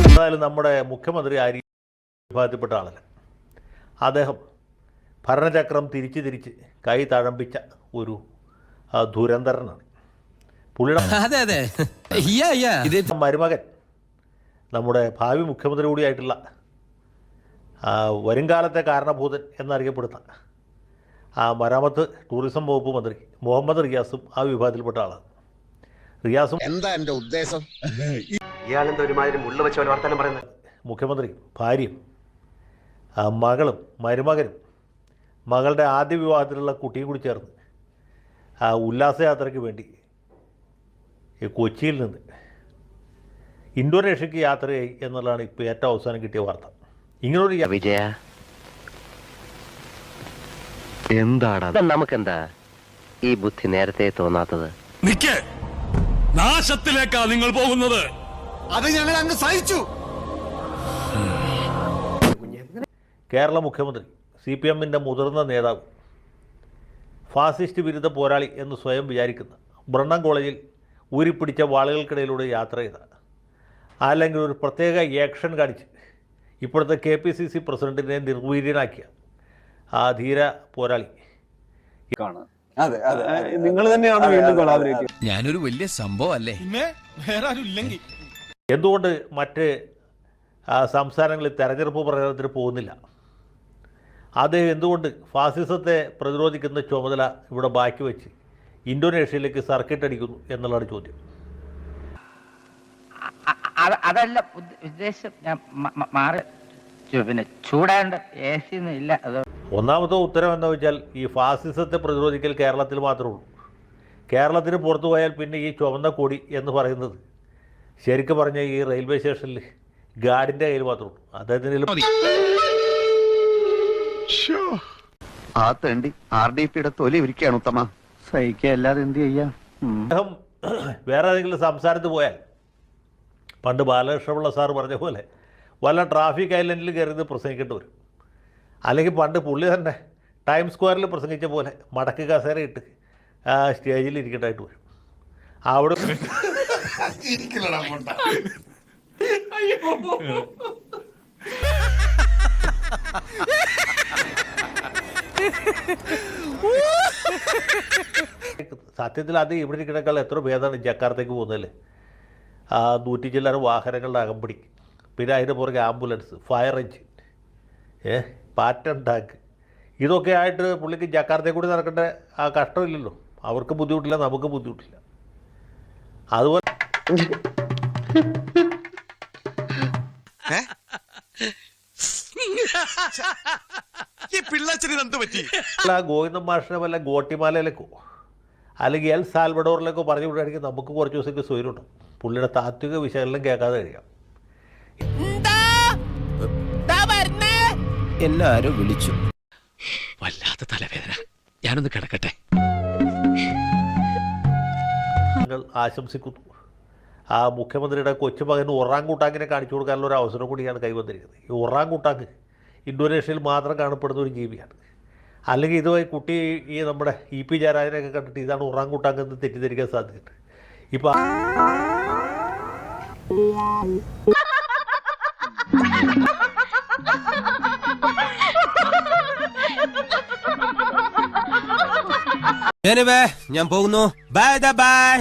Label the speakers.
Speaker 1: എന്തായാലും നമ്മുടെ മുഖ്യമന്ത്രി ആര്യ വിഭാഗത്തിൽപ്പെട്ട ആളല്ല. അദ്ദേഹം ഭരണചക്രം തിരിച്ച് കൈ തഴമ്പിച്ച ഒരു ദുരന്തരനാണ്. പുള്ളിയുടെ മരുമകൻ നമ്മുടെ ഭാവി മുഖ്യമന്ത്രി കൂടിയായിട്ടുള്ള വരുംകാലത്തെ കാരണഭൂതൻ എന്നറിയപ്പെടുന്ന മരാമത്ത് ടൂറിസം വകുപ്പ് മന്ത്രി മുഹമ്മദ് റിയാസും ആ വിഭാഗത്തിൽപ്പെട്ട ആളാണ്. റിയാസും
Speaker 2: എന്താ എൻ്റെ ഉദ്ദേശം?
Speaker 1: മുഖ്യമന്ത്രിയും ഭാര്യയും മകളും മരുമകനും മകളുടെ ആദ്യ വിവാഹത്തിലുള്ള കുട്ടിയും കൂടി ചേർന്ന് ഉല്ലാസയാത്രയ്ക്ക് വേണ്ടി കൊച്ചിയിൽ നിന്ന് ഇന്തോനേഷ്യക്ക് യാത്രയായി എന്നുള്ളതാണ് ഇപ്പോൾ ഏറ്റവും അവസാനം കിട്ടിയ വാർത്ത. ഇങ്ങനൊരു
Speaker 3: വിജയ എന്താടാ നമുക്കെന്താ ഈ ബുദ്ധി നേരത്തെ തോന്നാത്തത്?
Speaker 4: നാശത്തിലേക്കാ നിങ്ങൾ പോകുന്നത്.
Speaker 2: അത് ഞങ്ങൾ അങ്ങ് സഹിച്ചു.
Speaker 1: കേരള മുഖ്യമന്ത്രി CPM-ന്റെ മുതിർന്ന നേതാവ് ഫാസിസ്റ്റ് വിരുദ്ധ പോരാളി എന്ന് സ്വയം വിചാരിക്കുന്ന ബ്രണ്ണൻ കോളേജിൽ ഊരിപ്പിടിച്ച വാളുകൾക്കിടയിലൂടെ യാത്ര ചെയ്ത അല്ലെങ്കിൽ ഒരു പ്രത്യേക ആക്ഷൻ കാണിച്ച് ഇപ്പോഴത്തെ KPCC പ്രസിഡന്റിനെ നിർവീര്യനാക്കിയ ആ ധീര പോരാളി
Speaker 5: നിങ്ങൾ തന്നെയാണ് വീണ്ടും കൊളാബറേറ്റ്.
Speaker 4: ഞാനൊരു വലിയ സംഭവം അല്ലേ?
Speaker 1: എന്തുകൊണ്ട് മറ്റ് സംസ്ഥാനങ്ങളിൽ തെരഞ്ഞെടുപ്പ് പ്രചരണത്തിന് പോകുന്നില്ല? അദ്ദേഹം എന്തുകൊണ്ട് ഫാസിസത്തെ പ്രതിരോധിക്കുന്ന ചുമതല ഇവിടെ ബാക്കി വെച്ച് ഇന്തോനേഷ്യയിലേക്ക് സർക്കിട്ട് അടിക്കുന്നു എന്നുള്ളതാണ് ചോദ്യം.
Speaker 6: അതല്ല ഉദ്ദേശം. ഞാൻ മാറി പിന്നെ ചൂടാണ്ട് AC ഒന്നും ഇല്ല.
Speaker 1: ഒന്നാമത്തെ ഉത്തരം എന്താ വെച്ചാൽ ഈ ഫാസിസത്തെ പ്രതിരോധിക്കൽ കേരളത്തിൽ മാത്രമേ ഉള്ളൂ. കേരളത്തിന് പുറത്തു പോയാൽ പിന്നെ ഈ ചുവന്ന കൊടി എന്ന് പറയുന്നത് ശരിക്കും പറഞ്ഞാൽ ഈ റെയിൽവേ സ്റ്റേഷനിൽ ഗാർഡിൻ്റെ കയ്യിൽ മാത്രമേ ഉള്ളൂ. അദ്ദേഹത്തിന്
Speaker 3: ആ തേണ്ടി RDPയുടെ തൊലി ഇരിക്കുകയാണ് ഉത്തമ. സഹിക്കല്ലാതെ എന്ത് ചെയ്യാം?
Speaker 1: അദ്ദേഹം വേറെ ഏതെങ്കിലും സംസ്ഥാനത്ത് പോയാൽ പണ്ട് ബാലകൃഷ്ണപിള്ള സാർ പറഞ്ഞ പോലെ വല്ല ട്രാഫിക് ഐലൻഡിൽ കയറി പ്രസംഗിക്കേണ്ടി വരും. അല്ലെങ്കിൽ പണ്ട് പുള്ളി തന്നെ ടൈം സ്ക്വയറിൽ പ്രസംഗിച്ച പോലെ മടക്ക് കസേര ഇട്ട് സ്റ്റേജിൽ ഇരിക്കേണ്ടതായിട്ട് വരും. അവിടെ സത്യത്തിൽ അത് ഇവിടെ ഇരിക്കണേക്കാൾ എത്ര ഭേദമാണ് ജക്കാർത്തേക്ക് പോകുന്നതല്ലേ. 100 ചില്ലറ വാഹനങ്ങളുടെ അകമ്പടി, പിന്നെ അതിൻ്റെ പുറകെ ambulance, fire engine, Patton tank, ഇതൊക്കെ ആയിട്ട് പുള്ളിക്ക് ജക്കാർത്തയിൽ കൂടി നടക്കേണ്ട ആ കഷ്ടമില്ലല്ലോ. അവർക്ക് ബുദ്ധിമുട്ടില്ല, നമുക്ക് ബുദ്ധിമുട്ടില്ല. അതുപോലെ ഗോവിന്ദൻ മാഷിനെ വല്ല ഗോട്ടിമാലയിലേക്കോ അല്ലെങ്കിൽ എൽ സാൽവഡോറിലേക്കോ പറഞ്ഞു വിടുകയാണെങ്കിൽ നമുക്ക് കുറച്ച് ദിവസത്തേക്ക് സ്വൈര്യമുണ്ട്. പുള്ളിയുടെ താത്വിക വിശകലനം കേൾക്കാതെ കഴിയാം.
Speaker 4: എല്ലാരും വിളിച്ചു. വല്ലാത്ത തലവേദന, ഞാനൊന്ന് കിടക്കട്ടെ.
Speaker 1: ആശംസിക്കുന്നു. ആ മുഖ്യമന്ത്രിയുടെ കൊച്ചുമകന് ഒറാങ്കൂട്ടാങ്ങിനെ കാണിച്ചു കൊടുക്കാനുള്ള ഒരു അവസരം കൂടിയാണ് കൈവന്നിരിക്കുന്നത്. ഈ ഒറാങ്കൂട്ടാങ് ഇന്തോനേഷ്യയിൽ മാത്രം കാണപ്പെടുന്ന ഒരു ജീവിയാണ്. അല്ലെങ്കിൽ ഇതുമായി കുട്ടി ഈ നമ്മുടെ EP ജയരാജനെയൊക്കെ കണ്ടിട്ട് ഇതാണ് ഒറാങ്കൂട്ടാങ് എന്ന് തെറ്റിദ്ധരിക്കാൻ സാധ്യതയുണ്ട്. ഇപ്പം
Speaker 4: ഞാൻ പോകുന്നു. Bye bye.